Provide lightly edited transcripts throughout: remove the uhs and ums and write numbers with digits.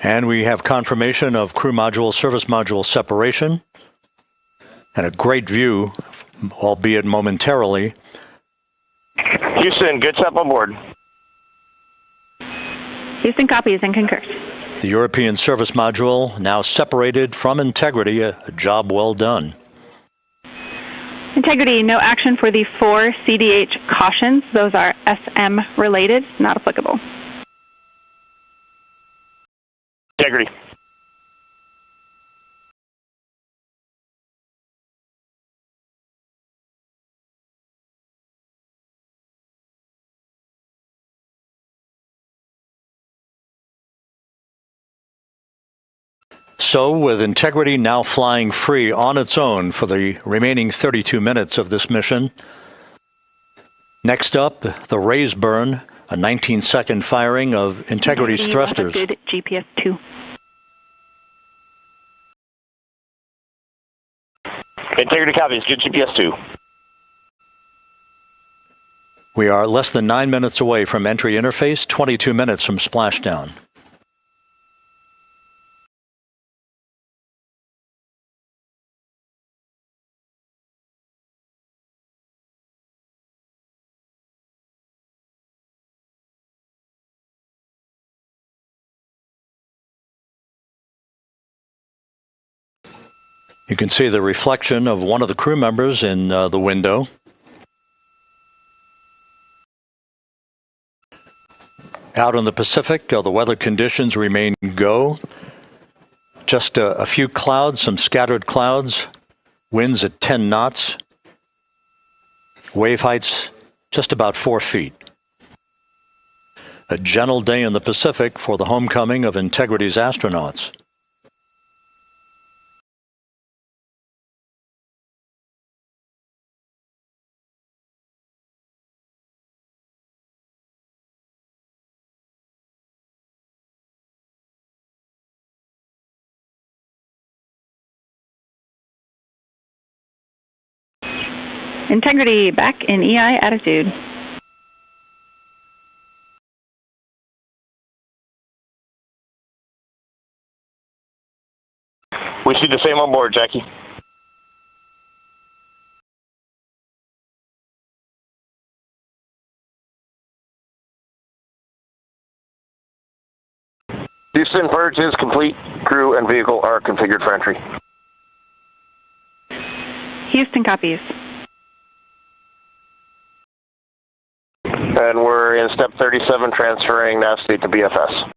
And we have confirmation of crew module, service module separation, and a great view, albeit momentarily. Houston, good step on board. Houston copies and concurs. The European service module now separated from Integrity, a job well done. Integrity, no action for the 4 CDH cautions. Those are SM related, not applicable. Integrity. So, with Integrity now flying free on its own for the remaining 32 minutes of this mission, next up, the raise burn, a 19-second firing of Integrity's thrusters. Good GPS 2. Integrity copies, good GPS 2. We are less than 9 minutes away from entry interface, 22 minutes from splashdown. You can see the reflection of one of the crew members in the window. Out in the Pacific, the weather conditions remain go. Just a few clouds, some scattered clouds, winds at 10 knots, wave heights just about 4 feet. A gentle day in the Pacific for the homecoming of Integrity's astronauts. Integrity back in EI attitude. We see the same on board, Jackie. Houston, purge is complete. Crew and vehicle are configured for entry. Houston copies. And we're in step 37, transferring nav state to BFS.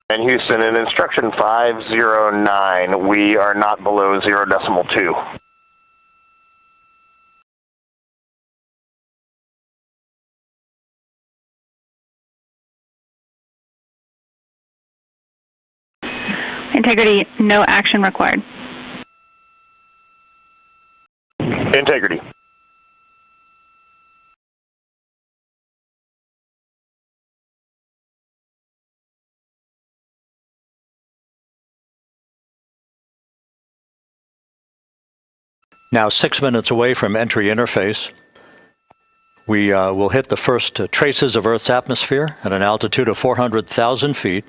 And Houston, in instruction 509, we are not below 0.2. Integrity, no action required. Integrity. Now 6 minutes away from entry interface, we will hit the first traces of Earth's atmosphere at an altitude of 400,000 feet,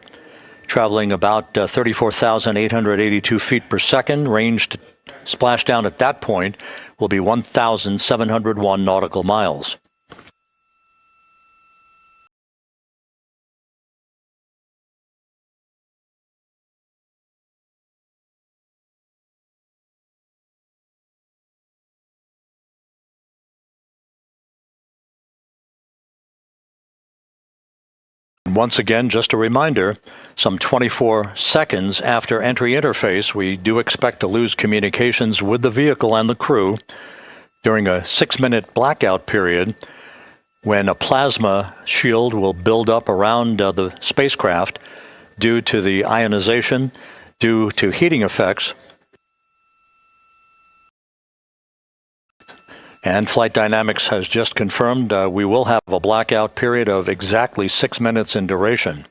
traveling about 34,882 feet per second. Range to splashdown at that point will be 1,701 nautical miles. Once again, just a reminder, some 24 seconds after entry interface, we do expect to lose communications with the vehicle and the crew during a 6-minute blackout period when a plasma shield will build up around the spacecraft due to the ionization, due to heating effects. And Flight Dynamics has just confirmed we will have a blackout period of exactly 6 minutes in duration.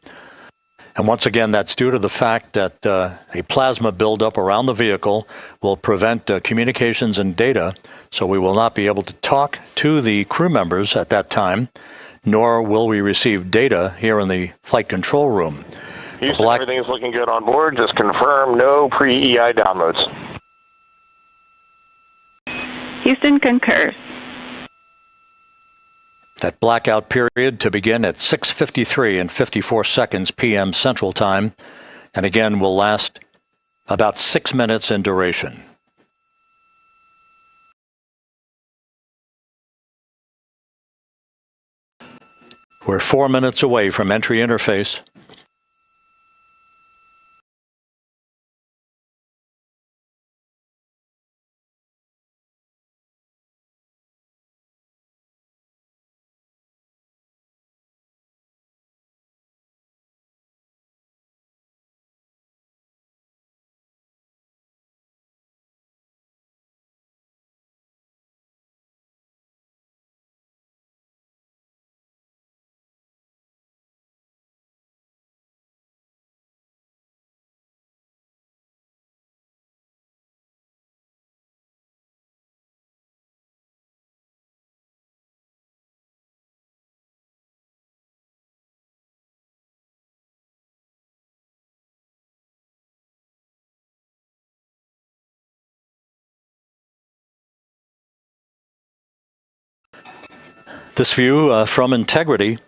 And once again, that's due to the fact that a plasma buildup around the vehicle will prevent communications and data, so we will not be able to talk to the crew members at that time, nor will we receive data here in the flight control room. Houston, everything is looking good on board. Just confirm no pre-EI downloads. Houston concurs. That blackout period to begin at 6:53 and 54 seconds p.m. Central Time, and again will last about 6 minutes in duration. We're 4 minutes away from entry interface. This view from Integrity,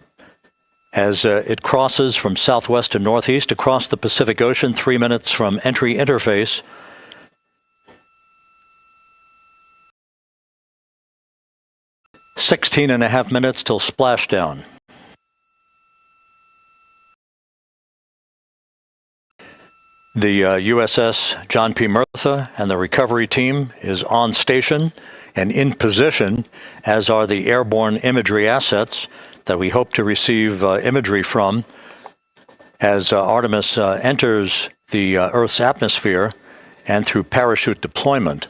as it crosses from southwest to northeast across the Pacific Ocean, 3 minutes from entry interface. "16.5 minutes till splashdown." The USS John P. Murtha and the recovery team is on station and in position, as are the airborne imagery assets that we hope to receive imagery from as Artemis enters the Earth's atmosphere and through parachute deployment.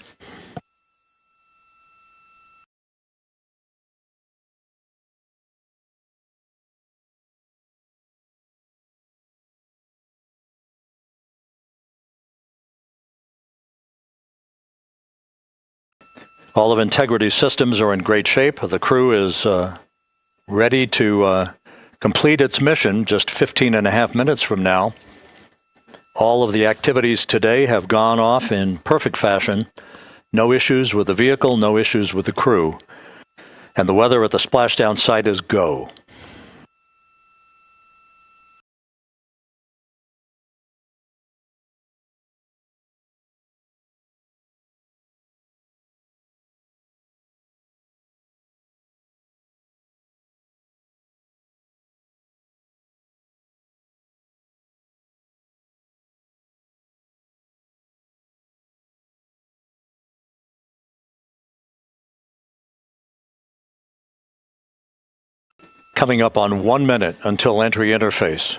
All of Integrity's systems are in great shape. The crew is ready to complete its mission just 15.5 minutes from now. All of the activities today have gone off in perfect fashion. No issues with the vehicle, no issues with the crew. And the weather at the splashdown site is go. Coming up on 1 minute until entry interface.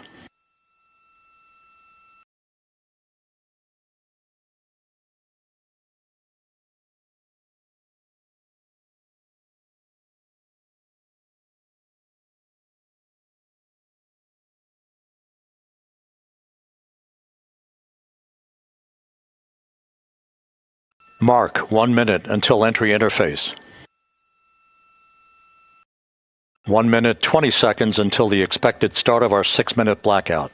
Mark 1 minute until entry interface. 1 minute, 20 seconds until the expected start of our 6-minute blackout.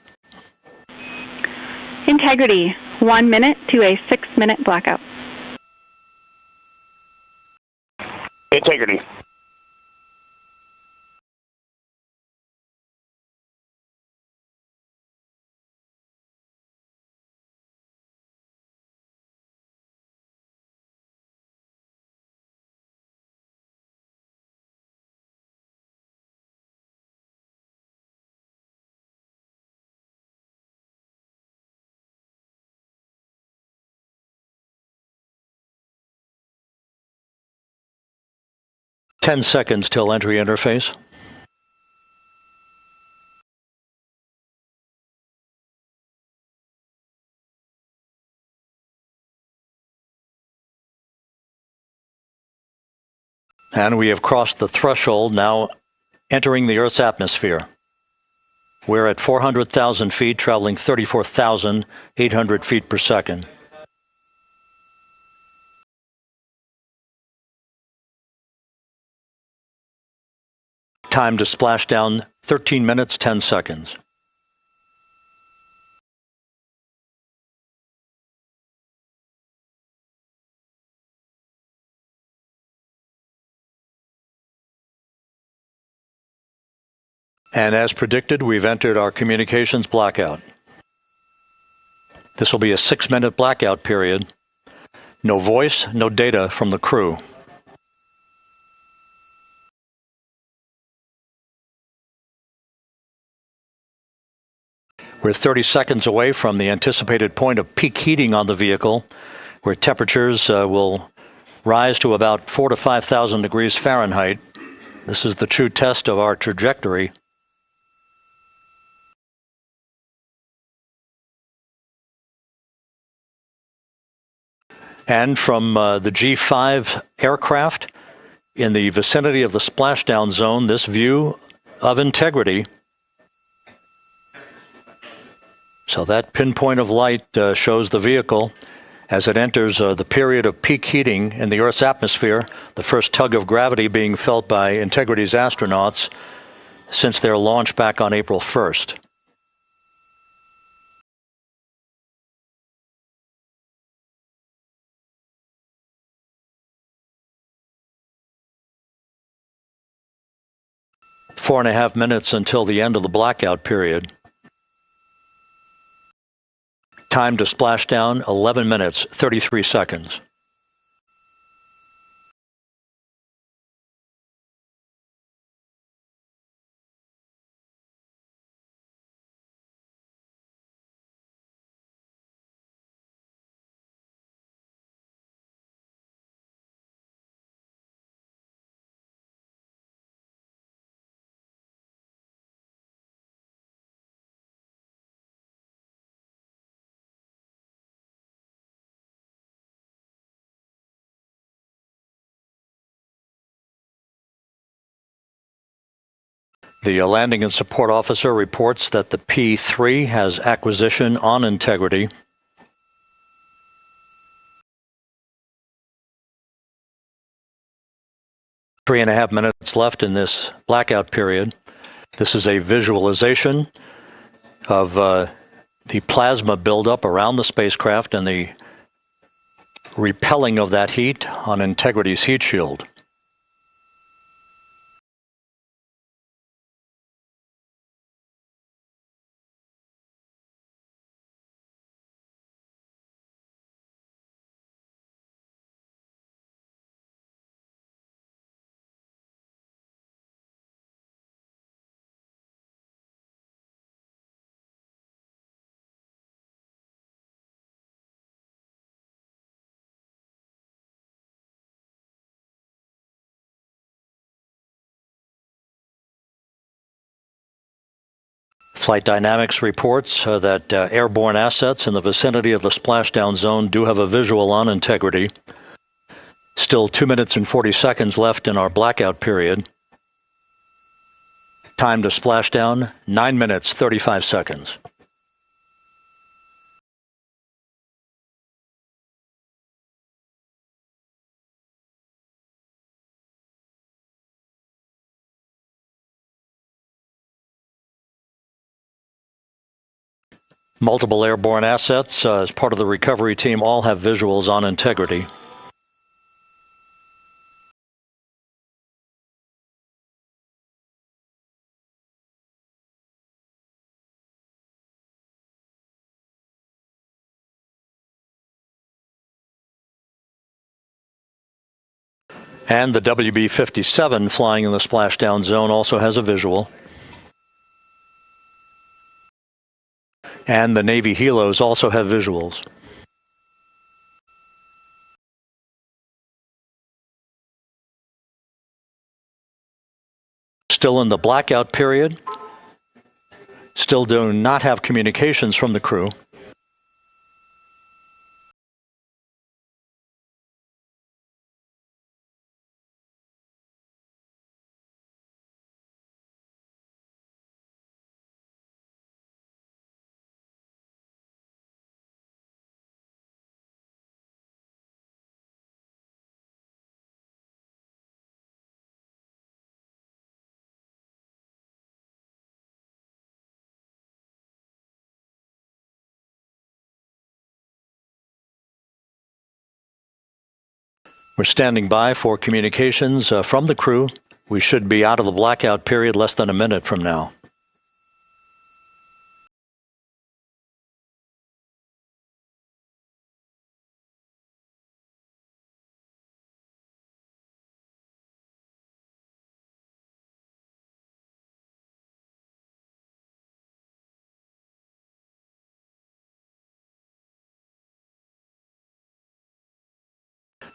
Integrity, 1 minute to a 6-minute blackout. Integrity. Ten seconds till entry interface. And we have crossed the threshold, now entering the Earth's atmosphere. We're at 400,000 feet, traveling 34,800 feet per second. Time to splash down 13 minutes, 10 seconds. And as predicted, we've entered our communications blackout. This will be a 6-minute blackout period. No voice, no data from the crew. We're 30 seconds away from the anticipated point of peak heating on the vehicle, where temperatures will rise to about 4,000 to 5,000 degrees Fahrenheit. This is the true test of our trajectory. And from the G5 aircraft in the vicinity of the splashdown zone, this view of integrity. So that pinpoint of light shows the vehicle as it enters the period of peak heating in the Earth's atmosphere, the first tug of gravity being felt by Integrity's astronauts since their launch back on April 1st. Four and a half minutes until the end of the blackout period. Time to splash down 11 minutes, 33 seconds. The landing and support officer reports that the P3 has acquisition on integrity. Three and a half minutes left in this blackout period. This is a visualization of the plasma buildup around the spacecraft and the repelling of that heat on Integrity's heat shield. Flight Dynamics reports that airborne assets in the vicinity of the splashdown zone do have a visual on integrity. Still 2 minutes and 40 seconds left in our blackout period. Time to splashdown, 9 minutes, 35 seconds. Multiple airborne assets as part of the recovery team all have visuals on integrity. And the WB-57 flying in the splashdown zone also has a visual. And the Navy helos also have visuals. Still in the blackout period. Still do not have communications from the crew. We're standing by for communications from the crew. We should be out of the blackout period less than a minute from now.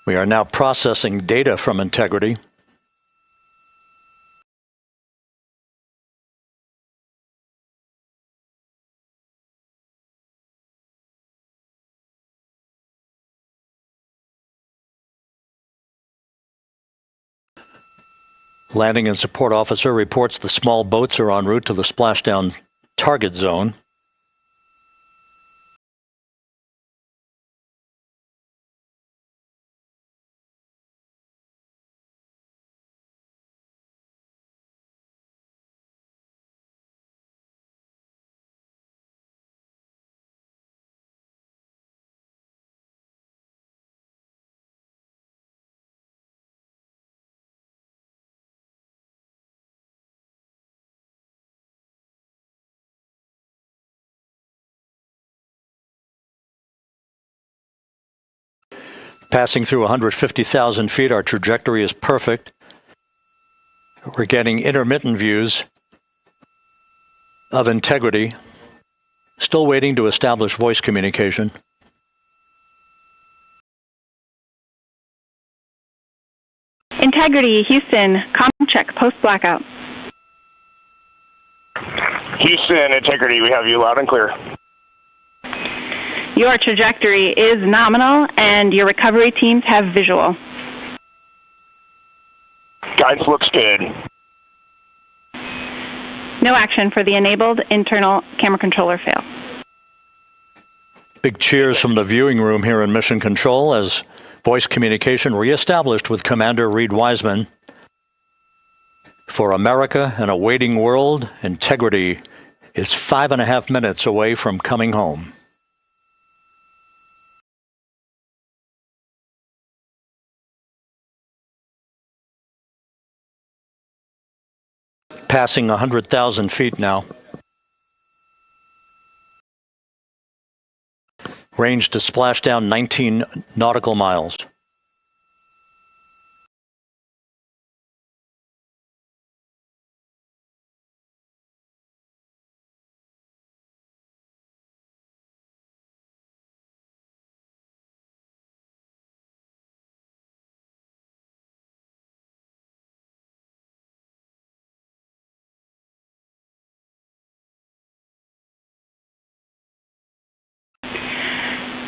We are now processing data from Integrity. Landing and Support Officer reports the small boats are en route to the splashdown target zone. Passing through 150,000 feet, our trajectory is perfect. We're getting intermittent views of Integrity. Still waiting to establish voice communication. Integrity, Houston, comm check, post-blackout. Houston, Integrity, we have you loud and clear. Your trajectory is nominal, and your recovery teams have visual. Guidance looks good. No action for the enabled internal camera controller fail. Big cheers from the viewing room here in Mission Control as voice communication reestablished with Commander Reed Wiseman. For America and a waiting world, Integrity is 5.5 minutes away from coming home. Passing 100,000 feet now. Range to splashdown 19 nautical miles.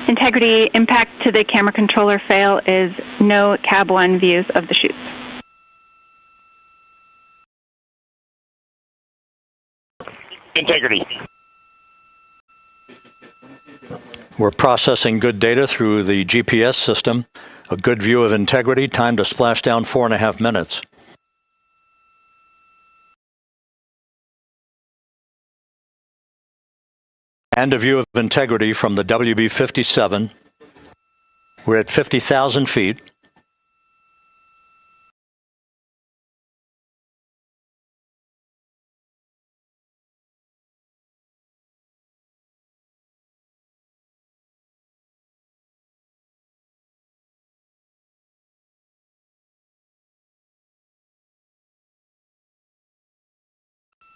Integrity, impact to the camera controller fail is no Cab 1 views of the chutes. Integrity. We're processing good data through the GPS system. A good view of Integrity, time to splashdown 4.5 minutes. And a view of Integrity from the WB-57. We're at 50,000 feet.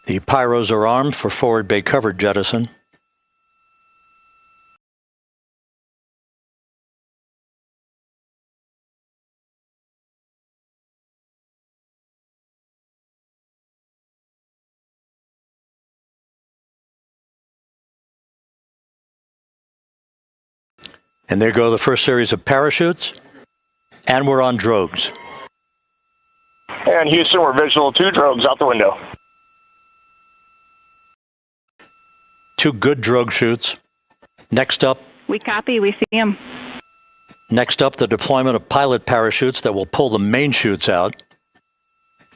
The pyros are armed for forward bay cover jettison. And there go the first series of parachutes, and we're on drogues. And Houston, we're visual 2 drogues out the window. 2 good drogue chutes. Next up, We copy, we see them. Next up, the deployment of pilot parachutes that will pull the main chutes out.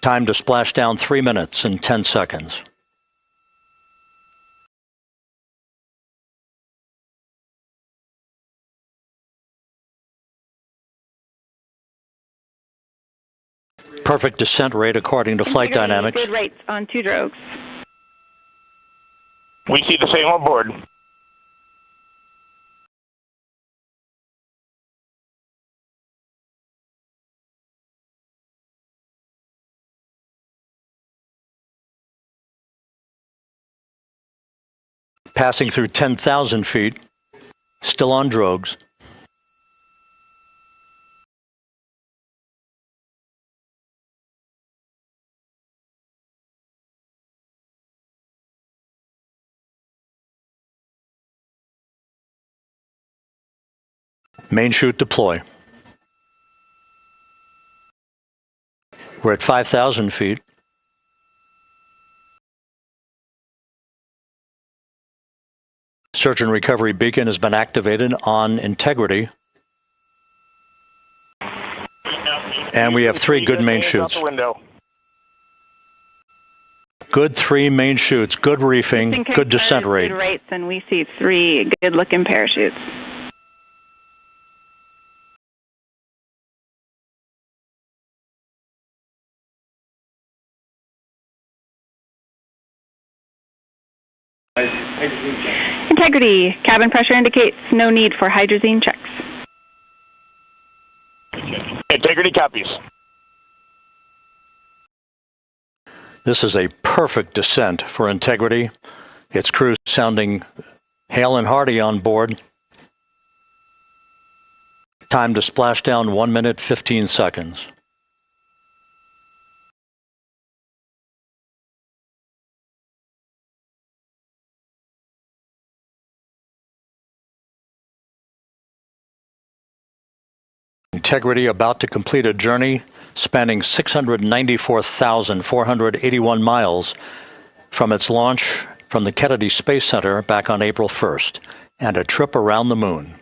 Time to splash down 3 minutes and 10 seconds. Perfect descent rate according to flight dynamics. Good rates on 2 drogues. We see the same on board. Passing through 10,000 feet, still on drogues. Main chute deploy. We're at 5,000 feet. Search and recovery beacon has been activated on integrity. And we have 3 good main chutes. Good 3 main chutes, good reefing, good descent rate. Good rates, and we see 3 good-looking parachutes. Integrity. Cabin pressure indicates no need for hydrazine checks. Integrity copies. This is a perfect descent for Integrity. Its crew sounding hale and hearty on board. Time to splash down 1 minute, 15 seconds. Integrity about to complete a journey spanning 694,481 miles from its launch from the Kennedy Space Center back on April 1st, and a trip around the moon.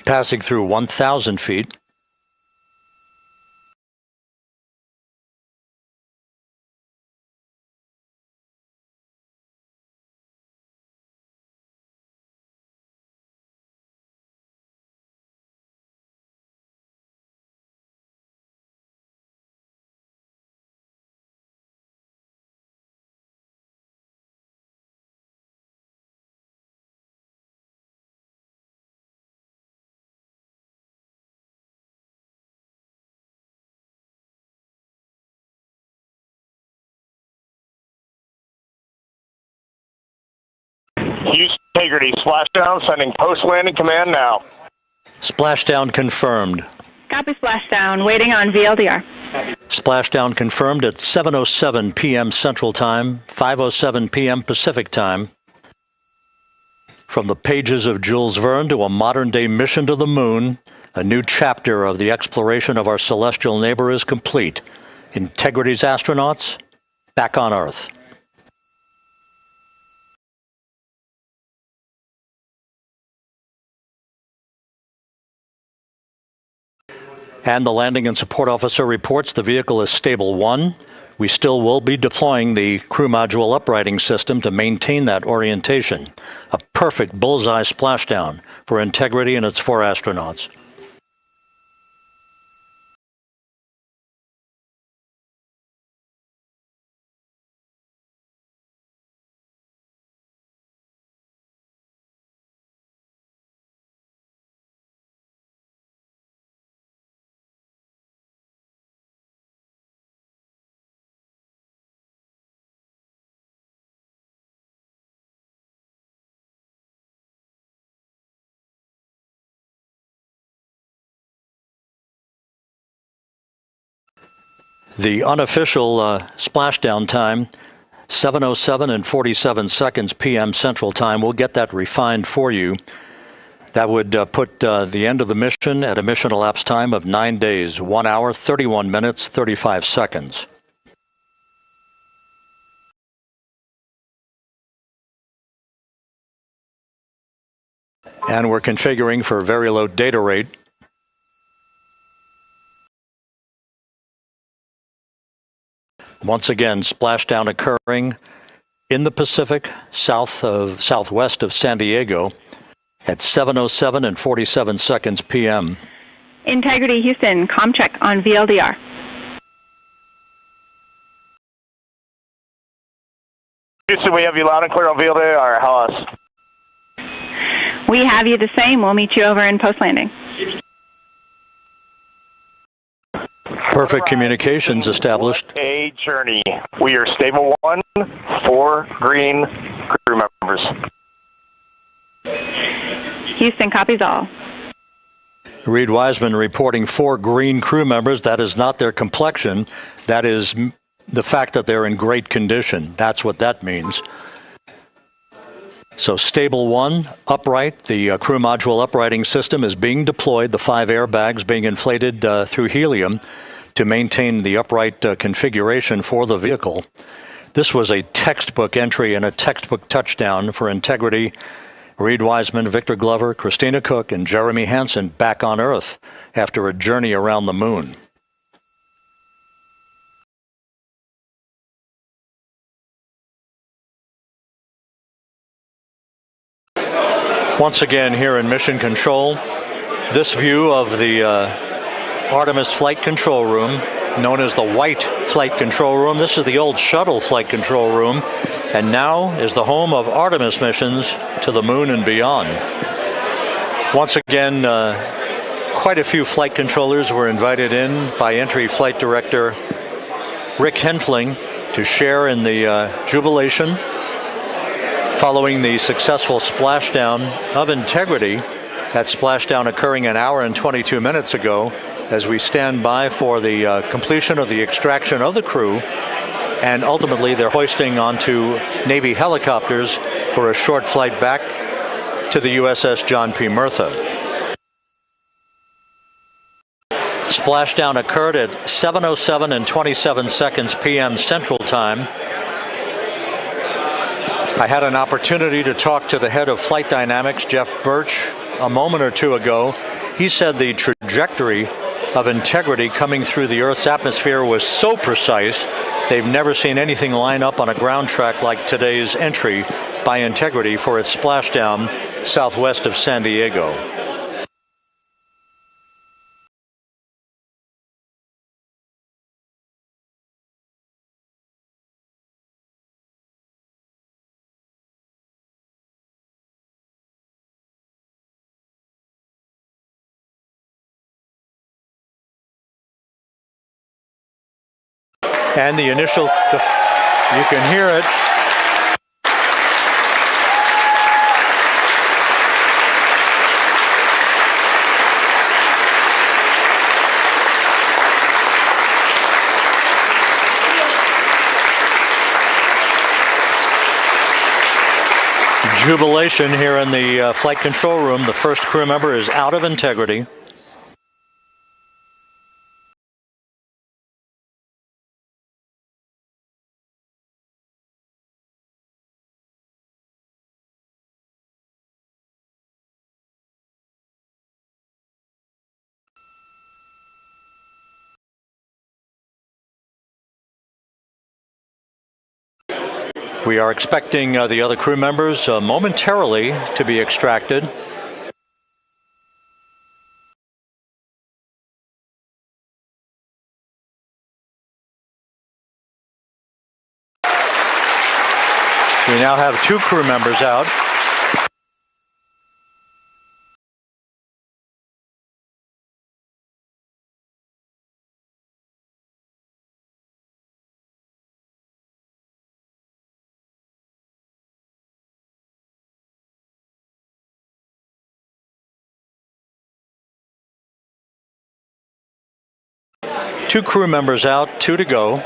Passing through 1,000 feet. Integrity, splashdown, sending post-landing command now. Splashdown confirmed. Copy splashdown, waiting on VLDR. Splashdown confirmed at 7:07 p.m. Central Time, 5:07 p.m. Pacific Time. From the pages of Jules Verne to a modern-day mission to the moon, a new chapter of the exploration of our celestial neighbor is complete. Integrity's astronauts back on Earth. And the landing and support officer reports the vehicle is stable 1. We still will be deploying the crew module uprighting system to maintain that orientation. A perfect bullseye splashdown for Integrity and its 4 astronauts. The unofficial splashdown time, 7:07 and 47 seconds p.m. Central Time. We'll get that refined for you. That would put the end of the mission at a mission elapsed time of 9 days, 1 hour, 31 minutes, 35 seconds. And we're configuring for very low data rate. Once again, splashdown occurring in the Pacific, southwest of San Diego at 7:07 and 47 seconds p.m. Integrity Houston, comm check on VLDR. Houston, we have you loud and clear on VLDR. How else? We have you the same. We'll meet you over in post-landing. Perfect communications established. A journey. We are stable 1, 4 green crew members. Houston copies all. Reed Wiseman reporting 4 green crew members. That is not their complexion. That is the fact that they're in great condition. That's what that means. So stable 1, upright. The crew module uprighting system is being deployed. The 5 airbags being inflated through helium to maintain the upright configuration for the vehicle. This was a textbook entry and a textbook touchdown for integrity. Reed Wiseman, Victor Glover, Christina Cook, and Jeremy Hansen back on Earth after a journey around the moon. Once again here in Mission Control, this view of the Artemis Flight Control Room, known as the White Flight Control Room. This is the old Shuttle Flight Control Room, and now is the home of Artemis missions to the moon and beyond. Once again, quite a few flight controllers were invited in by Entry Flight Director Rick Henfling to share in the jubilation following the successful splashdown of Integrity. That splashdown occurring an hour and 22 minutes ago, as we stand by for the completion of the extraction of the crew, and ultimately they're hoisting onto Navy helicopters for a short flight back to the USS John P. Murtha. Splashdown occurred at 7:07 and 27 seconds p.m. Central Time. I had an opportunity to talk to the head of Flight Dynamics, Jeff Birch, a moment or two ago. He said the trajectory of Integrity coming through the Earth's atmosphere was so precise, they've never seen anything line up on a ground track like today's entry by Integrity for its splashdown southwest of San Diego. And the initial, you can hear it. Jubilation here in the flight control room. The first crew member is out of Integrity. We are expecting the other crew members momentarily to be extracted. We now have 2 crew members out. Two crew members out, 2 to go.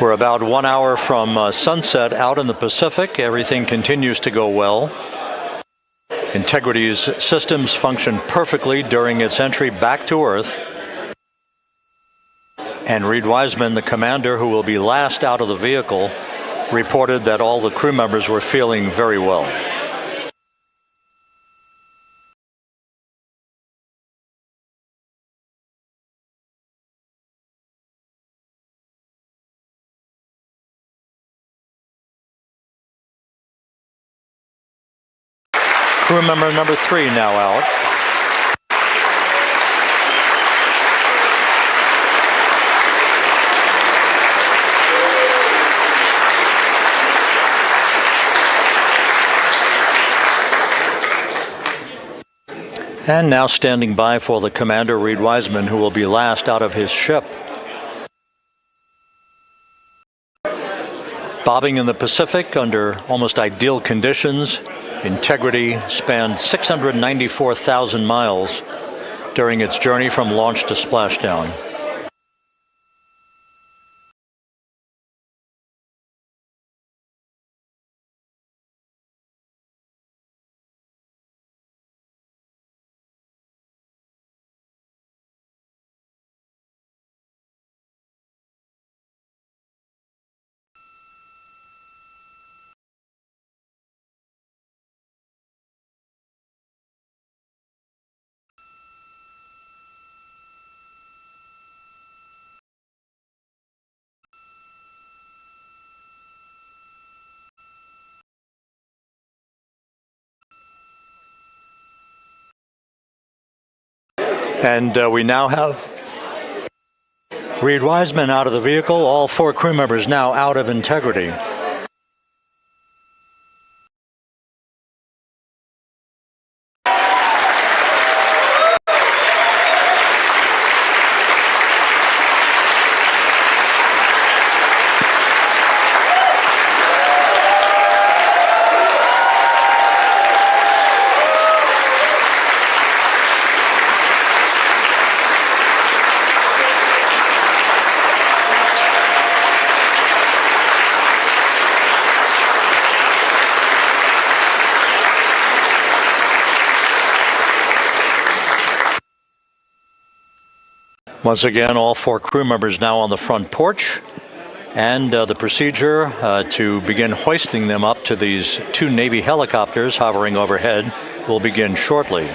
We're about 1 hour from sunset out in the Pacific. Everything continues to go well. Integrity's systems function perfectly during its entry back to Earth. And Reed Wiseman, the commander who will be last out of the vehicle, reported that all the crew members were feeling very well. Crew member number 3 now out. And now standing by for the commander, Reed Wiseman, who will be last out of his ship. Bobbing in the Pacific under almost ideal conditions, Integrity spanned 694,000 miles during its journey from launch to splashdown. And we now have Reed Wiseman out of the vehicle, all 4 crew members now out of Integrity. Once again, all 4 crew members now on the front porch, and the procedure to begin hoisting them up to these 2 Navy helicopters hovering overhead will begin shortly.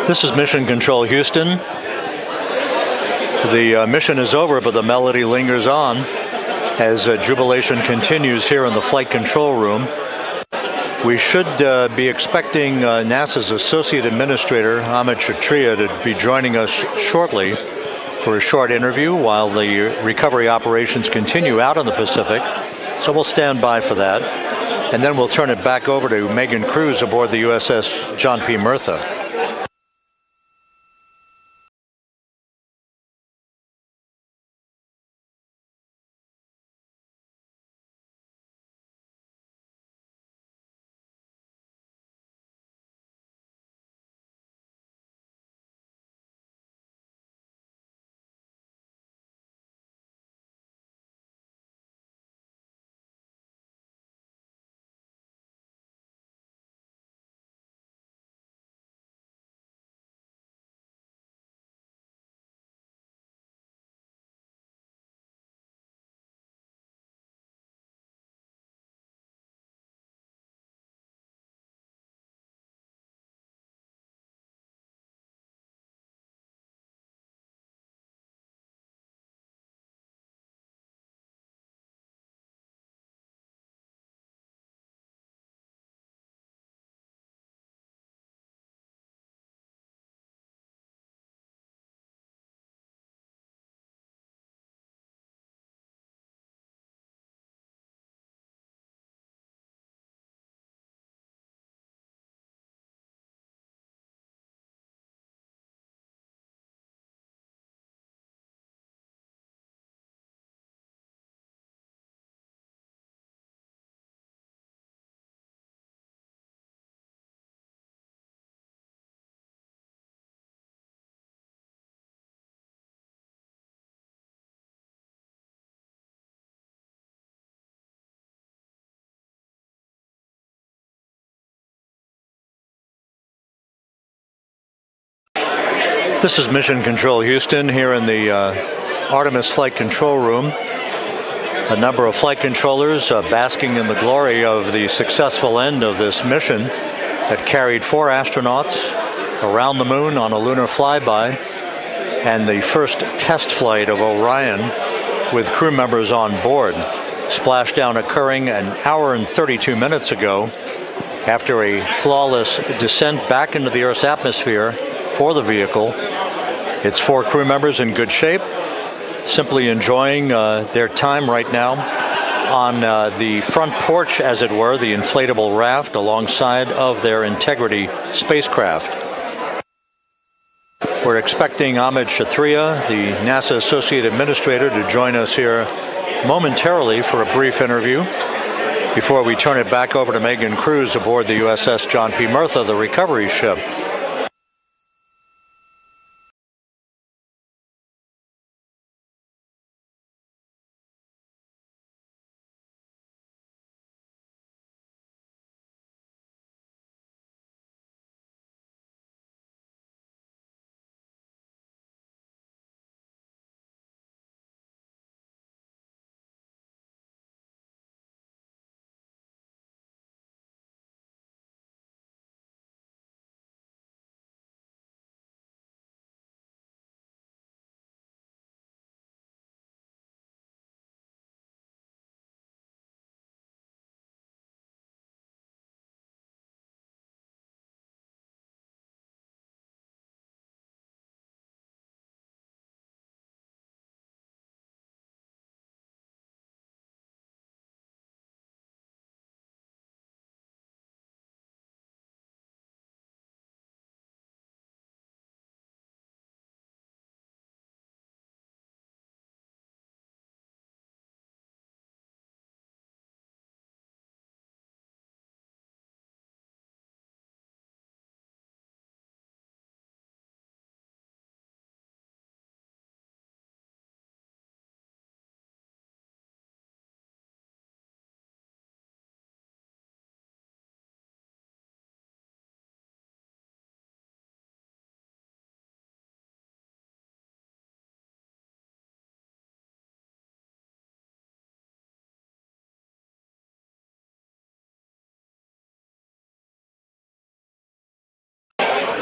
This is Mission Control Houston. The mission is over, but the melody lingers on as jubilation continues here in the flight control room. We should be expecting NASA's Associate Administrator, Amit Kshatriya, to be joining us shortly for a short interview while the recovery operations continue out in the Pacific. So we'll stand by for that. And then we'll turn it back over to Megan Cruz aboard the USS John P. Murtha. This is Mission Control Houston here in the Artemis Flight Control Room. A number of flight controllers basking in the glory of the successful end of this mission that carried 4 astronauts around the moon on a lunar flyby and the first test flight of Orion with crew members on board. Splashdown occurring an hour and 32 minutes ago after a flawless descent back into the Earth's atmosphere for the vehicle. Its 4 crew members in good shape, simply enjoying their time right now on the front porch, as it were, the inflatable raft alongside of their Integrity spacecraft. We're expecting Ahmed Shathria, the NASA Associate Administrator, to join us here momentarily for a brief interview before we turn it back over to Megan Cruz aboard the USS John P. Murtha, the recovery ship.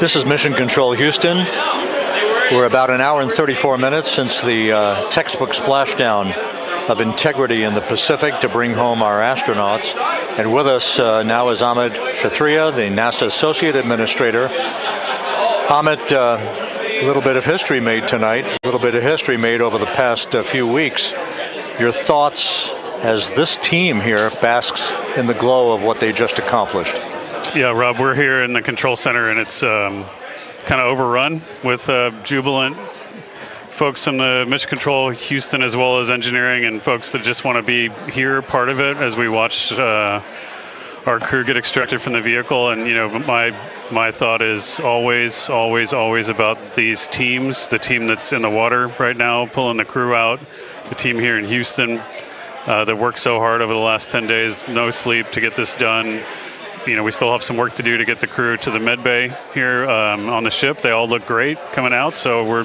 This is Mission Control Houston. We're about an hour and 34 minutes since the textbook splashdown of Integrity in the Pacific to bring home our astronauts. And with us now is Ahmed Shathria, the NASA Associate Administrator. Ahmed, a little bit of history made tonight, a little bit of history made over the past few weeks. Your thoughts as this team here basks in the glow of what they just accomplished? Yeah, Rob, we're here in the control center, and it's kind of overrun with jubilant folks from the Mission Control Houston, as well as engineering, and folks that just want to be here, part of it, as we watch our crew get extracted from the vehicle. And you know, my thought is always about these teams. The team that's in the water right now, pulling the crew out. The team here in Houston that worked so hard over the last 10 days, no sleep to get this done. You know, we still have some work to do to get the crew to the med bay here on the ship. They all look great coming out, so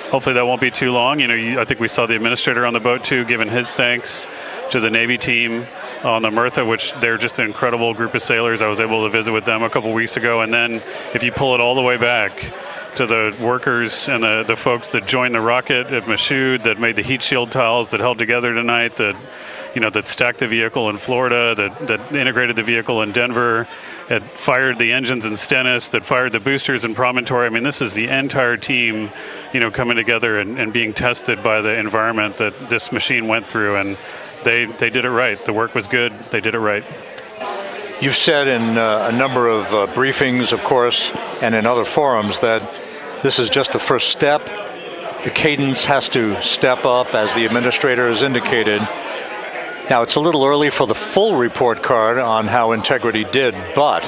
hopefully that won't be too long. You know, I think we saw the administrator on the boat too, giving his thanks to the Navy team on the Murtha, which they're just an incredible group of sailors. I was able to visit with them a couple weeks ago. And then if you pull it all the way back to the workers and the folks that joined the rocket at Michoud, that made the heat shield tiles that held together tonight, that stacked the vehicle in Florida, that integrated the vehicle in Denver, that fired the engines in Stennis, that fired the boosters in Promontory. I mean, this is the entire team, coming together and being tested by the environment that this machine went through, and they did it right. The work was good. They did it right. You've said in a number of briefings, of course, and in other forums that this is just the first step. The cadence has to step up, as the administrator has indicated. Now, it's a little early for the full report card on how Integrity did, but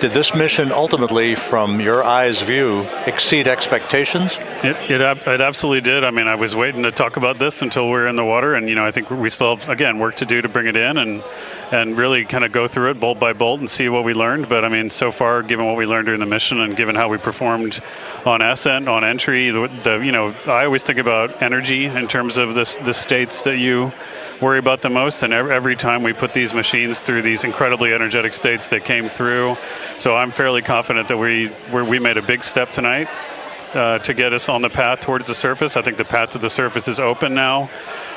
Did this mission ultimately, from your eyes' view, exceed expectations? It absolutely did. I mean, I was waiting to talk about this until we were in the water, and I think we still have, again, work to do to bring it in and really kind of go through it bolt by bolt and see what we learned. But I mean, so far, given what we learned during the mission and given how we performed on ascent, on entry, I always think about energy in terms of the states that you worry about the most, and every time we put these machines through these incredibly energetic states, they came through. So I'm fairly confident that we made a big step tonight to get us on the path towards the surface. I think the path to the surface is open now.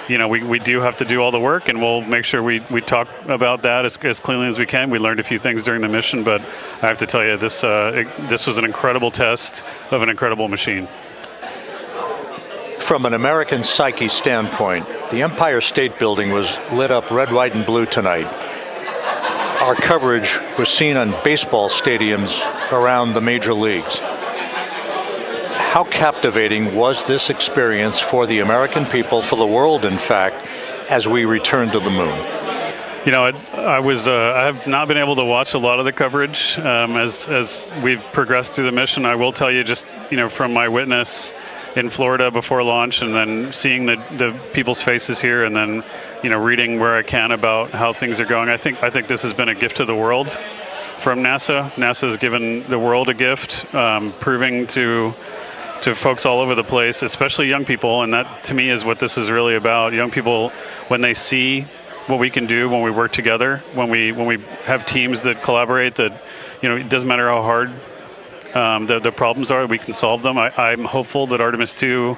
We do have to do all the work, and we'll make sure we talk about that as cleanly as we can. We learned a few things during the mission, but I have to tell you, this was an incredible test of an incredible machine. From an American psyche standpoint, the Empire State Building was lit up red, white, and blue tonight. Our coverage was seen on baseball stadiums around the major leagues. How captivating was this experience for the American people, for the world, in fact, as we returned to the moon? I have not been able to watch a lot of the coverage as we've progressed through the mission. I will tell you, just from my witness in Florida before launch, and then seeing the people's faces here, and then reading where I can about how things are going. I think this has been a gift to the world from NASA. NASA has given the world a gift, proving to folks all over the place, especially young people, and that to me is what this is really about. Young people, when they see what we can do when we work together, when we have teams that collaborate, that it doesn't matter how hard the problems are, we can solve them. I'm hopeful that Artemis II,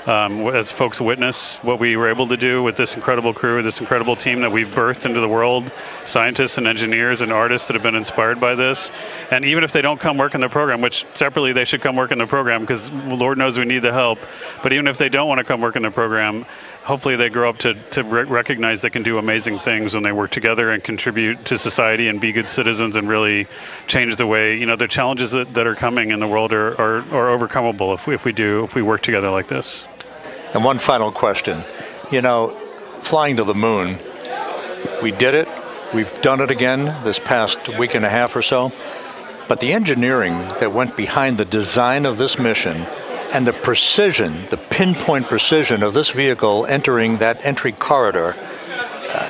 as folks witness what we were able to do with this incredible crew, this incredible team that we've birthed into the world, scientists and engineers and artists that have been inspired by this. And even if they don't come work in the program, which separately they should come work in the program because Lord knows we need the help, but even if they don't want to come work in the program, hopefully they grow up to recognize they can do amazing things when they work together and contribute to society and be good citizens and really change the way, the challenges that are coming in the world are overcomable if we work together like this. And one final question. Flying to the moon, we did it. We've done it again this past week and a half or so. But the engineering that went behind the design of this mission and the precision, the pinpoint precision of this vehicle entering that entry corridor,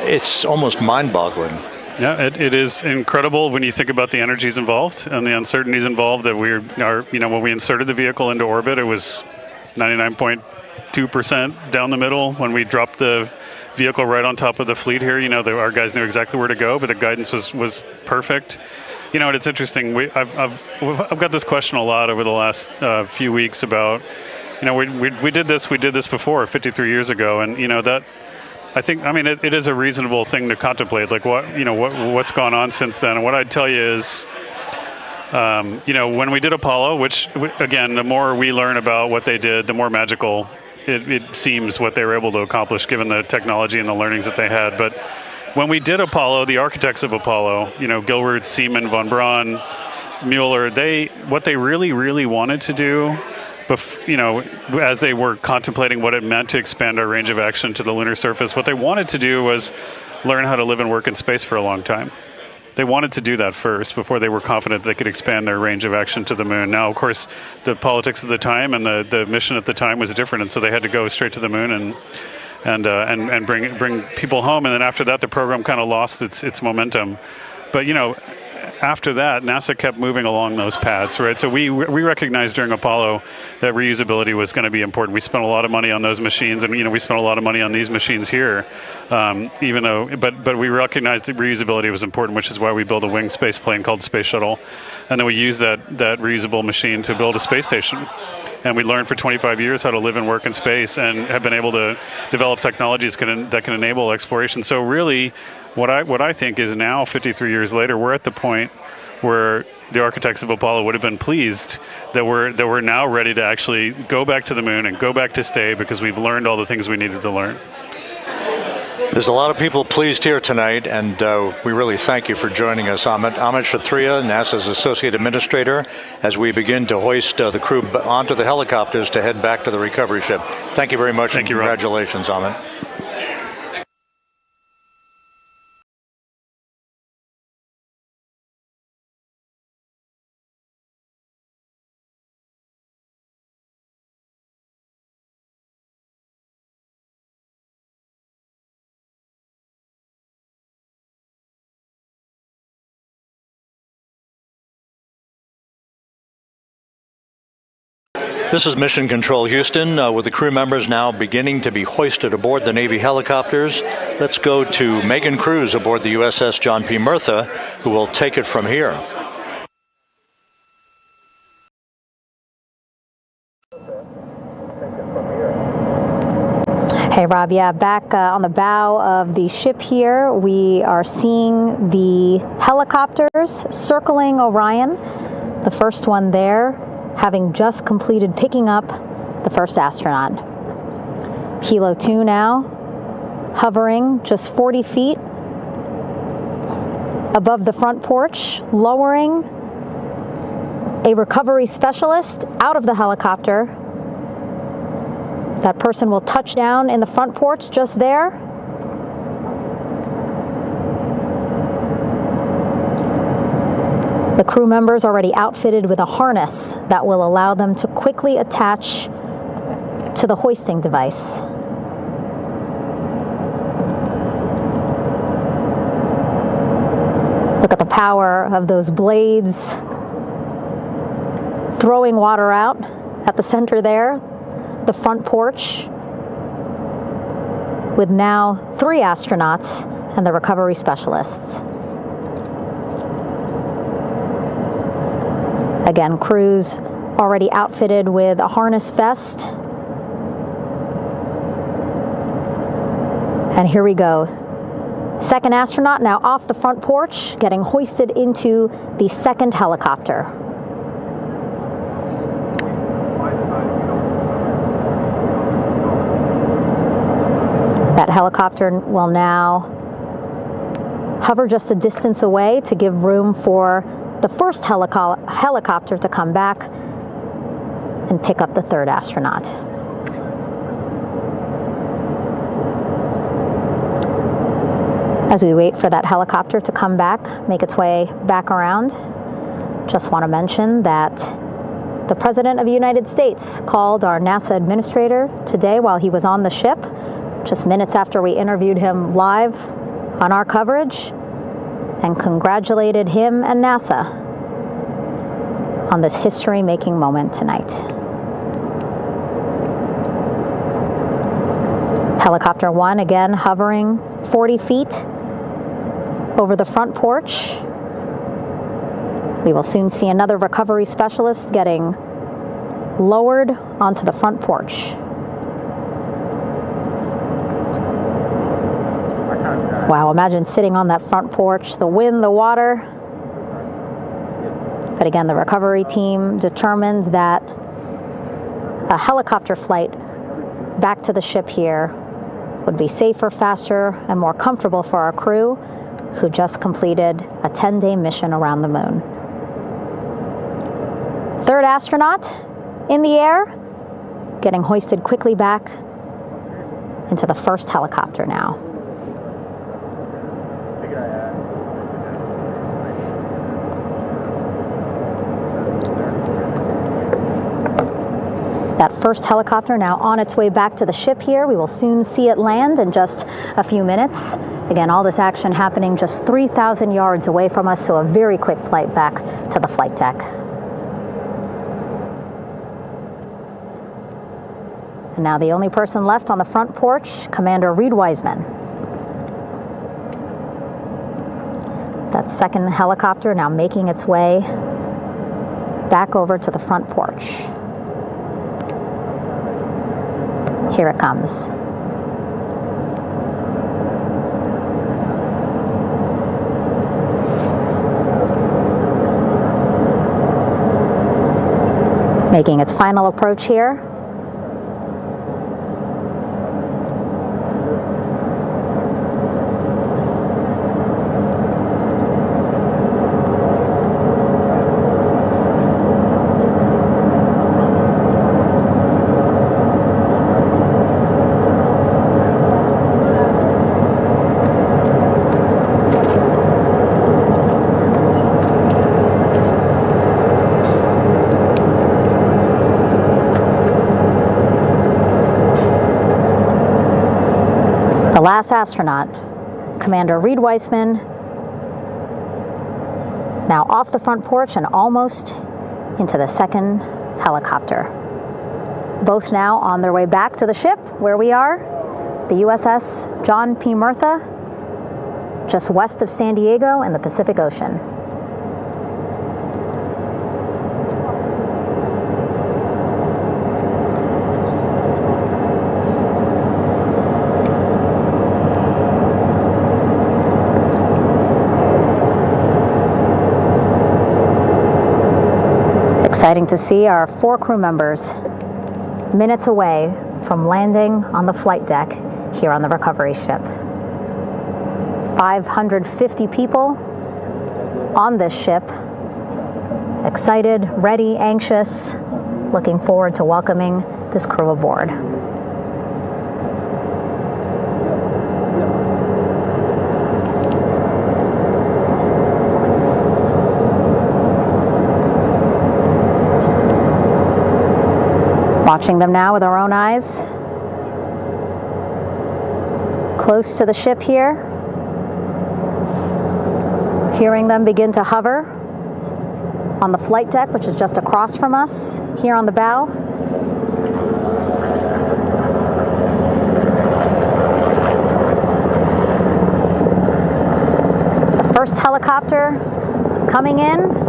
it's almost mind-boggling. Yeah, it is incredible when you think about the energies involved and the uncertainties involved. That when we inserted the vehicle into orbit, it was 99.2% down the middle. When we dropped the vehicle right on top of the fleet here, our guys knew exactly where to go, but the guidance was perfect. And it's interesting. I've got this question a lot over the last few weeks about, we did this before 53 years ago, and that. It is a reasonable thing to contemplate, like what's gone on since then. And what I'd tell you is, when we did Apollo, which again, the more we learn about what they did, the more magical it seems what they were able to accomplish given the technology and the learnings that they had. But when we did Apollo, the architects of Apollo, Gilbert, Seaman, von Braun, Mueller, what they really, really wanted to do, as they were contemplating what it meant to expand our range of action to the lunar surface, what they wanted to do was learn how to live and work in space for a long time. They wanted to do that first before they were confident they could expand their range of action to the moon. Now, of course, the politics of the time and the mission at the time was different, and so they had to go straight to the moon and bring people home. And then after that, the program kind of lost its momentum. But after that, NASA kept moving along those paths, right? So we recognized during Apollo that reusability was going to be important. We spent a lot of money on those machines, and we spent a lot of money on these machines here, but we recognized that reusability was important, which is why we built a winged space plane called Space Shuttle, and then we used that reusable machine to build a space station. And we learned for 25 years how to live and work in space, and have been able to develop technologies that can enable exploration. So really, what I think is now, 53 years later, we're at the point where the architects of Apollo would have been pleased that we're now ready to actually go back to the moon and go back to stay, because we've learned all the things we needed to learn. There's a lot of people pleased here tonight, and we really thank you for joining us. Amit Kshatriya, NASA's Associate Administrator, as we begin to hoist the crew onto the helicopters to head back to the recovery ship. Thank you very much, and congratulations, Amit. This is Mission Control Houston, with the crew members now beginning to be hoisted aboard the Navy helicopters. Let's go to Megan Cruz aboard the USS John P. Murtha, who will take it from here. Hey, Rob. Yeah, back on the bow of the ship here, we are seeing the helicopters circling Orion. The first one there, having just completed picking up the first astronaut. Helo 2 now, hovering just 40 feet above the front porch, lowering a recovery specialist out of the helicopter. That person will touch down in the front porch just there. The crew members already outfitted with a harness that will allow them to quickly attach to the hoisting device. Look at the power of those blades throwing water out at the center there. The front porch with now 3 astronauts and the recovery specialists. Again, crews already outfitted with a harness vest. And here we go. Second astronaut now off the front porch, getting hoisted into the second helicopter. That helicopter will now hover just a distance away to give room for the first helicopter to come back and pick up the third astronaut. As we wait for that helicopter to come back, make its way back around, just want to mention that the President of the United States called our NASA administrator today while he was on the ship, just minutes after we interviewed him live on our coverage, and congratulated him and NASA on this history-making moment tonight. Helicopter 1 again hovering 40 feet over the front porch. We will soon see another recovery specialist getting lowered onto the front porch. Wow, imagine sitting on that front porch, the wind, the water. But again, the recovery team determined that a helicopter flight back to the ship here would be safer, faster, and more comfortable for our crew who just completed a 10-day mission around the moon. Third astronaut in the air, getting hoisted quickly back into the first helicopter now. That first helicopter now on its way back to the ship here. We will soon see it land in just a few minutes. Again, all this action happening just 3,000 yards away from us, so a very quick flight back to the flight deck. And now the only person left on the front porch, Commander Reed Wiseman. That second helicopter now making its way back over to the front porch. Here it comes. Making its final approach here. The last astronaut, Commander Reed Wiseman, now off the front porch and almost into the second helicopter. both now on their way back to the ship where we are, the USS John P. Murtha, just west of San Diego in the Pacific Ocean. Exciting to see our 4 crew members minutes away from landing on the flight deck here on the recovery ship. 550 people on this ship, excited, ready, anxious, looking forward to welcoming this crew aboard. Watching them now with our own eyes, close to the ship here, hearing them begin to hover on the flight deck, which is just across from us here on the bow. The first helicopter coming in.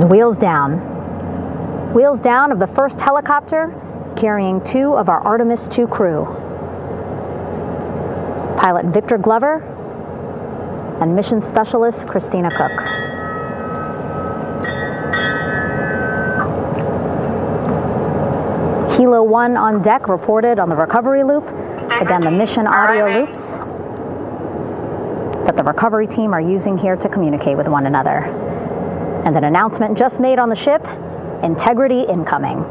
Wheels down. Wheels down of the first helicopter carrying 2 of our Artemis II crew. Pilot Victor Glover and mission specialist Christina Cook. Helo 1 on deck reported on the recovery loop. Again, the mission audio loops that the recovery team are using here to communicate with one another. And an announcement just made on the ship, integrity incoming.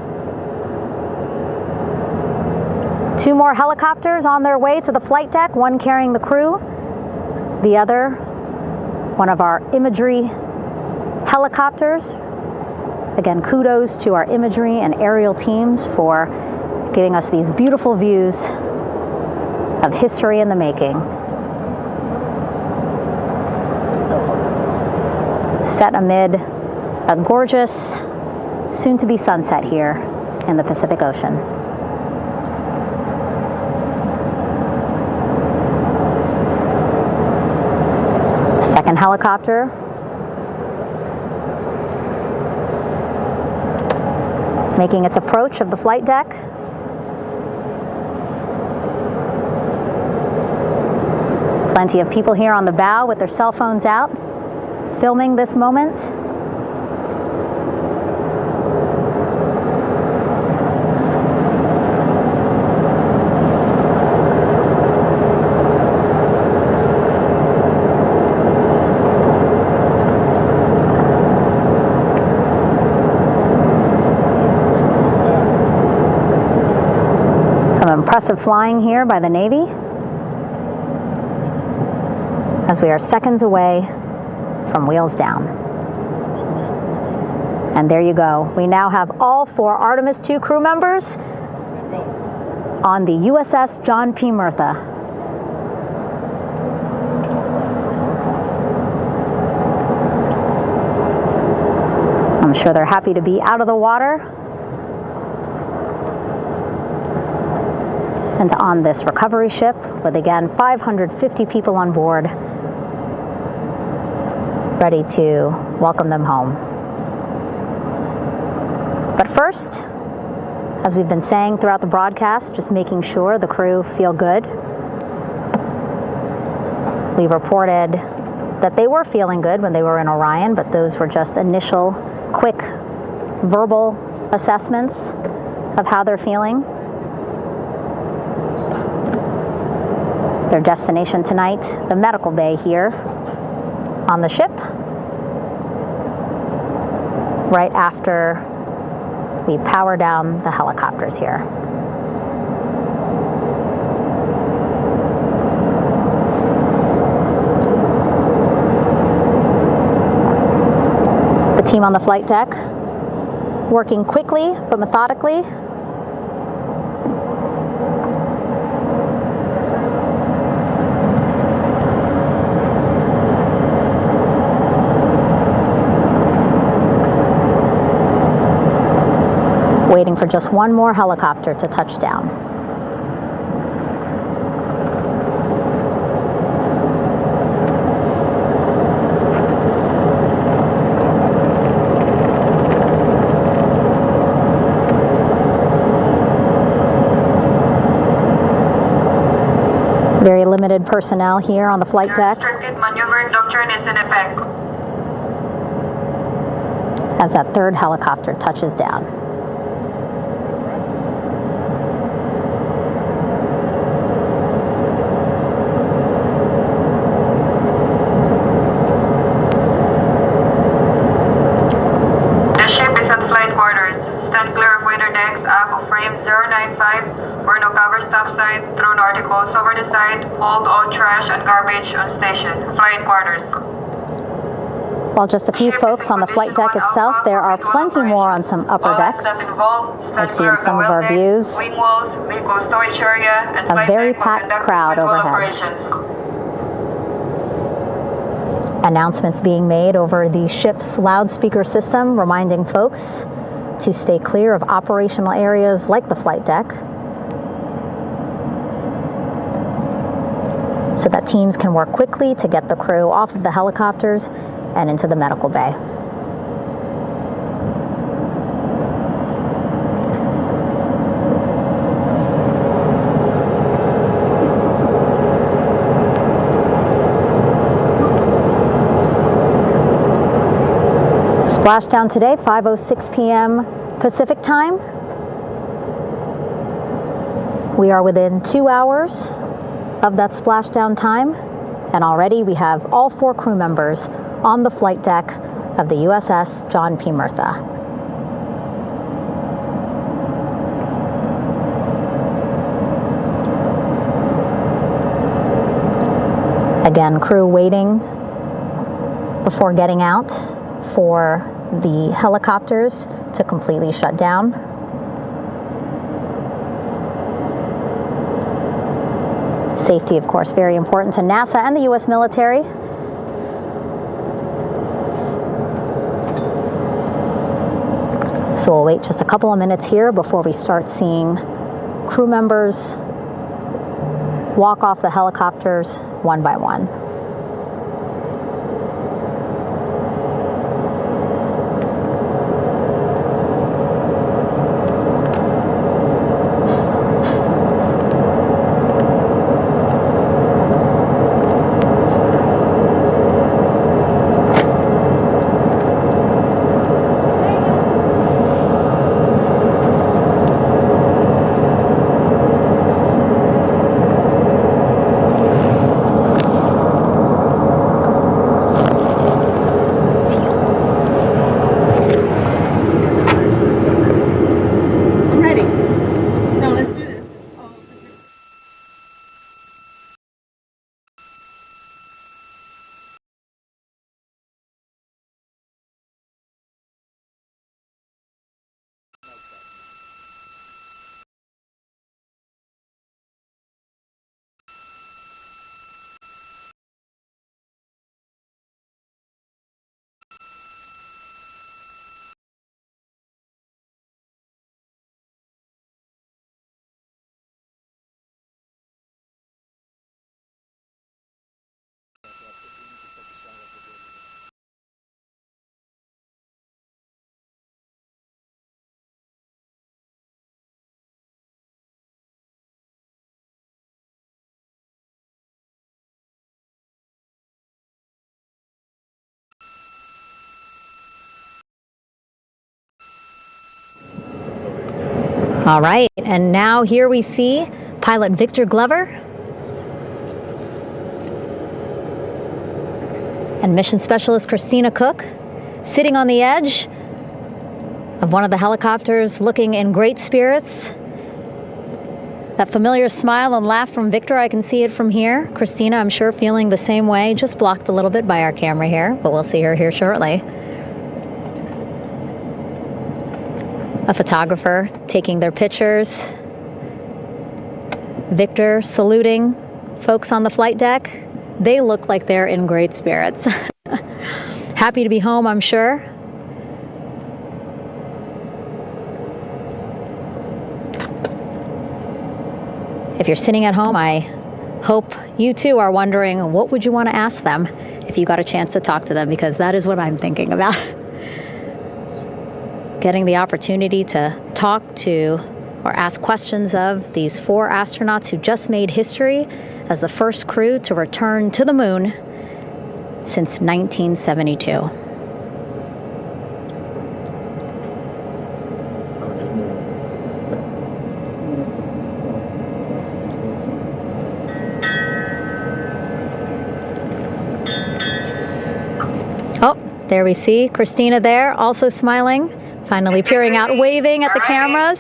2 more helicopters on their way to the flight deck, one carrying the crew, the other, one of our imagery helicopters. Again, kudos to our imagery and aerial teams for giving us these beautiful views of history in the making. Set amid a gorgeous, soon-to-be sunset here in the Pacific Ocean. Second helicopter making its approach of the flight deck. Plenty of people here on the bow with their cell phones out, filming this moment. Some impressive flying here by the Navy as we are seconds away from wheels down. And there you go. We now have all 4 Artemis II crew members on the USS John P. Murtha. I'm sure they're happy to be out of the water and on this recovery ship with, again, 550 people on board, ready to welcome them home. But first, as we've been saying throughout the broadcast, just making sure the crew feel good. We reported that they were feeling good when they were in Orion, but those were just initial, quick, verbal assessments of how they're feeling. Their destination tonight, the medical bay here on the ship, right after we power down the helicopters here. Team on the flight deck, working quickly but methodically. Waiting for just one more helicopter to touch down. Very limited personnel here on the flight deck. Restricted maneuver doctrine is in effect. As that third helicopter touches down. The ship is at flight quarters. Stand clear of weather decks, ACO frame 095, or no cover stop side, thrown articles over the side, hold all trash and garbage on station. Flight quarters. While just a few folks on the flight deck itself, there are plenty more on some upper decks. I've seen some of our views. A very packed crowd overhead. Announcements being made over the ship's loudspeaker system, reminding folks to stay clear of operational areas like the flight deck, so that teams can work quickly to get the crew off of the helicopters and into the medical bay. Splashdown today, 5:06 p.m. Pacific time. We are within 2 hours of that splashdown time, and already we have all 4 crew members on the flight deck of the USS John P. Murtha. Again, crew waiting before getting out for the helicopters to completely shut down. Safety, of course, very important to NASA and the U.S. military. So we'll wait just a couple of minutes here before we start seeing crew members walk off the helicopters one by one. All right, and now here we see pilot Victor Glover and mission specialist Christina Cook sitting on the edge of one of the helicopters, looking in great spirits. That familiar smile and laugh from Victor, I can see it from here. Christina, I'm sure, feeling the same way, just blocked a little bit by our camera here, but we'll see her here shortly. A photographer taking their pictures. Victor saluting folks on the flight deck. They look like they're in great spirits. Happy to be home, I'm sure. If you're sitting at home, I hope you too are wondering, what would you want to ask them if you got a chance to talk to them? Because that is what I'm thinking about. Getting the opportunity to talk to or ask questions of these 4 astronauts who just made history as the first crew to return to the moon since 1972. Oh, there we see Christina there, also smiling, finally peering out, waving at the cameras.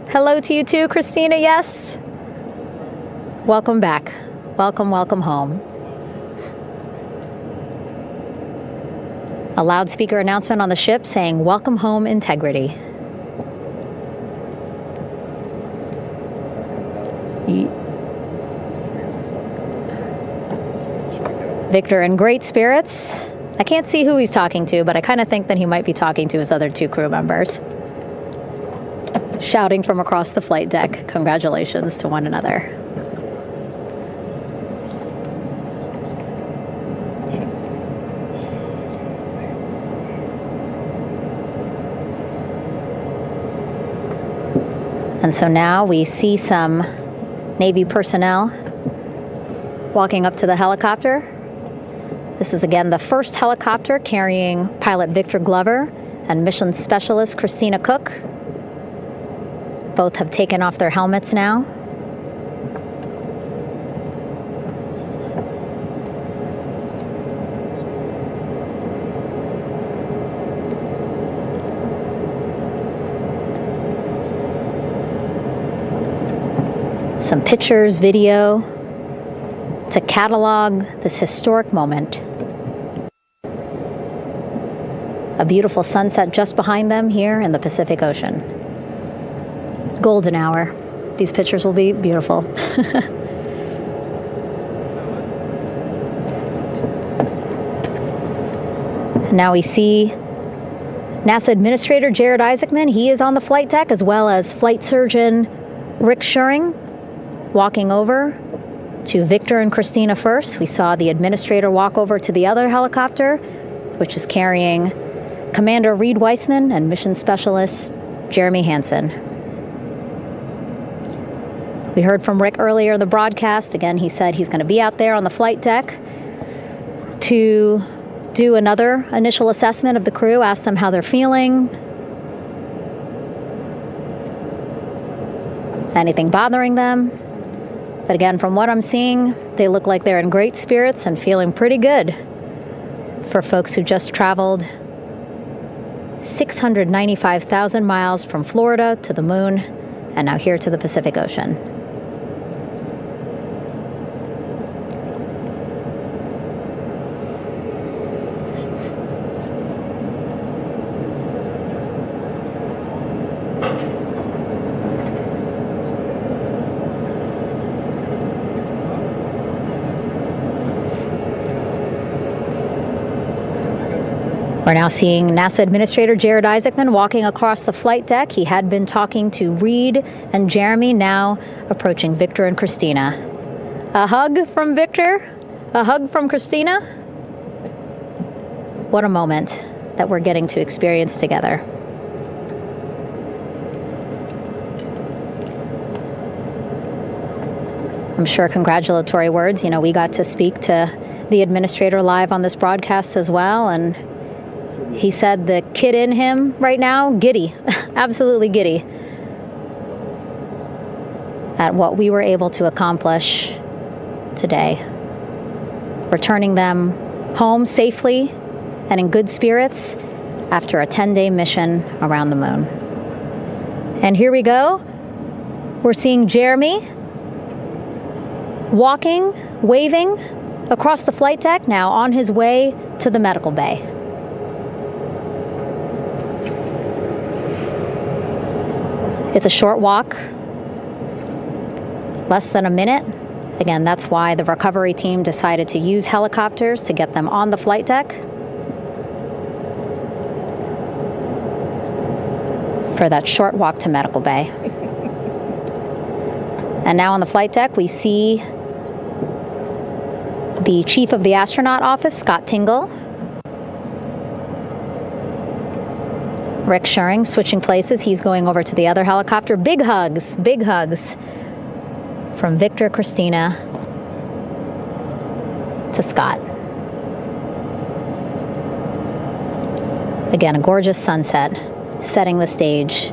Hello to you too, Christina, yes. Welcome back. Welcome, welcome home. A loudspeaker announcement on the ship saying, "Welcome home, Integrity." Victor in great spirits. I can't see who he's talking to, but I kind of think that he might be talking to his other 2 crew members. Shouting from across the flight deck, congratulations to one another. And so now we see some Navy personnel walking up to the helicopter. This is again the first helicopter carrying pilot Victor Glover and mission specialist Christina Cook. Both have taken off their helmets now. Some pictures, video to catalog this historic moment. A beautiful sunset just behind them here in the Pacific Ocean. Golden hour. These pictures will be beautiful. Now we see NASA Administrator Jared Isaacman. He is on the flight deck, as well as Flight Surgeon Rick Schuring walking over to Victor and Christina first. We saw the administrator walk over to the other helicopter, which is carrying Commander Reed Weissman and Mission Specialist Jeremy Hansen. We heard from Rick earlier in the broadcast. Again, he said he's going to be out there on the flight deck to do another initial assessment of the crew, ask them how they're feeling, anything bothering them. But again, from what I'm seeing, they look like they're in great spirits and feeling pretty good for folks who just traveled 695,000 miles from Florida to the moon and now here to the Pacific Ocean. We're now seeing NASA Administrator Jared Isaacman walking across the flight deck. He had been talking to Reed and Jeremy, now approaching Victor and Christina. A hug from Victor, a hug from Christina. What a moment that we're getting to experience together. I'm sure congratulatory words. You know, we got to speak to the administrator live on this broadcast as well, and he said the kid in him right now, giddy, absolutely giddy at what we were able to accomplish today. Returning them home safely and in good spirits after a 10-day mission around the moon. And here we go. We're seeing Jeremy walking, waving across the flight deck, now on his way to the medical bay. It's a short walk, less than a minute. Again, that's why the recovery team decided to use helicopters to get them on the flight deck for that short walk to medical bay. And now on the flight deck, we see the chief of the astronaut office, Scott Tingle. Rick Schuring switching places. He's going over to the other helicopter. Big hugs from Victor, Christina to Scott. Again, a gorgeous sunset setting the stage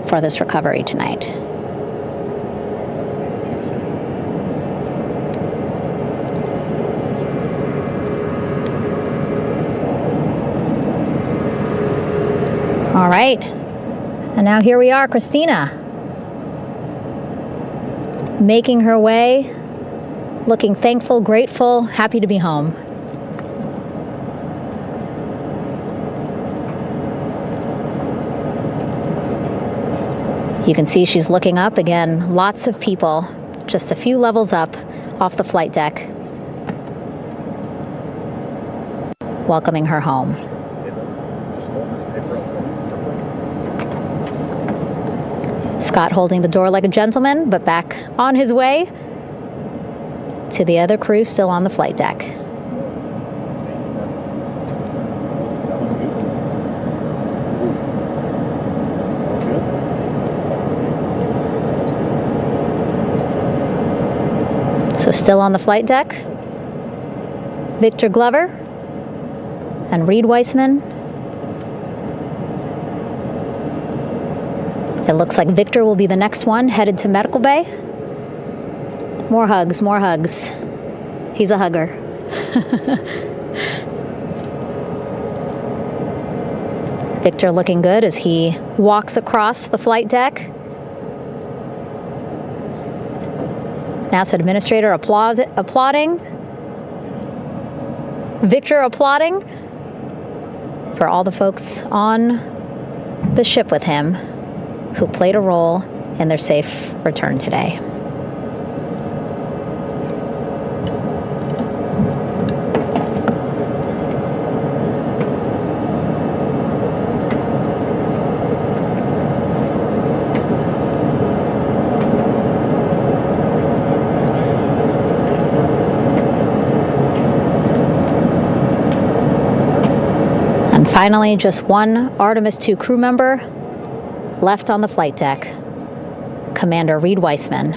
for this recovery tonight. All right, and now here we are, Christina, making her way, looking thankful, grateful, happy to be home. You can see she's looking up. Again, lots of people, just a few levels up off the flight deck, welcoming her home. Scott holding the door like a gentleman, but back on his way to the other crew still on the flight deck. So still on the flight deck, Victor Glover and Reed Weissman. It looks like Victor will be the next one headed to medical bay. More hugs, more hugs. He's a hugger. Victor looking good as he walks across the flight deck. NASA administrator applauding. Victor applauding for all the folks on the ship with him who played a role in their safe return today. And finally, just one Artemis II crew member left on the flight deck, Commander Reed Weissman.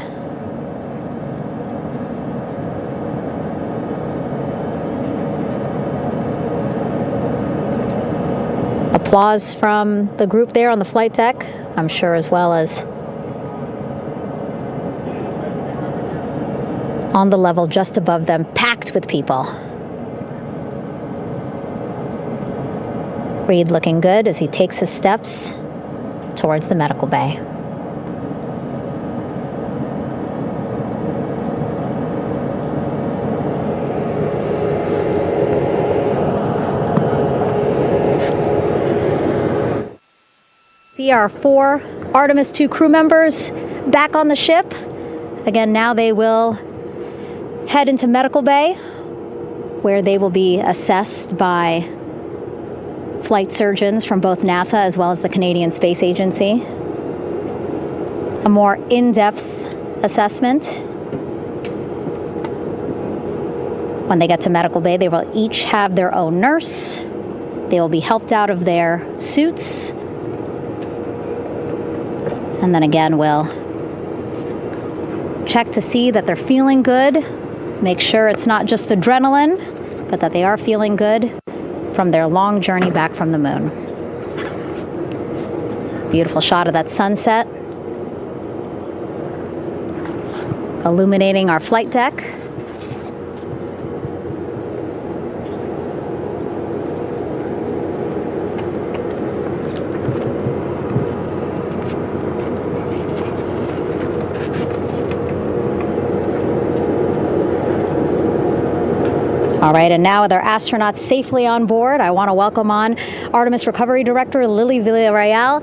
Applause from the group there on the flight deck, I'm sure, as well as on the level just above them, packed with people. Reed looking good as he takes his steps towards the medical bay. See our 4 Artemis II crew members back on the ship. Again, now they will head into medical bay, where they will be assessed by flight surgeons from both NASA as well as the Canadian Space Agency. A more in-depth assessment. When they get to medical bay, they will each have their own nurse. They will be helped out of their suits. And then again, we'll check to see that they're feeling good. Make sure it's not just adrenaline, but that they are feeling good from their long journey back from the moon. Beautiful shot of that sunset, illuminating our flight deck. All right, and now with our astronauts safely on board, I want to welcome on Artemis Recovery Director Lily Villarreal.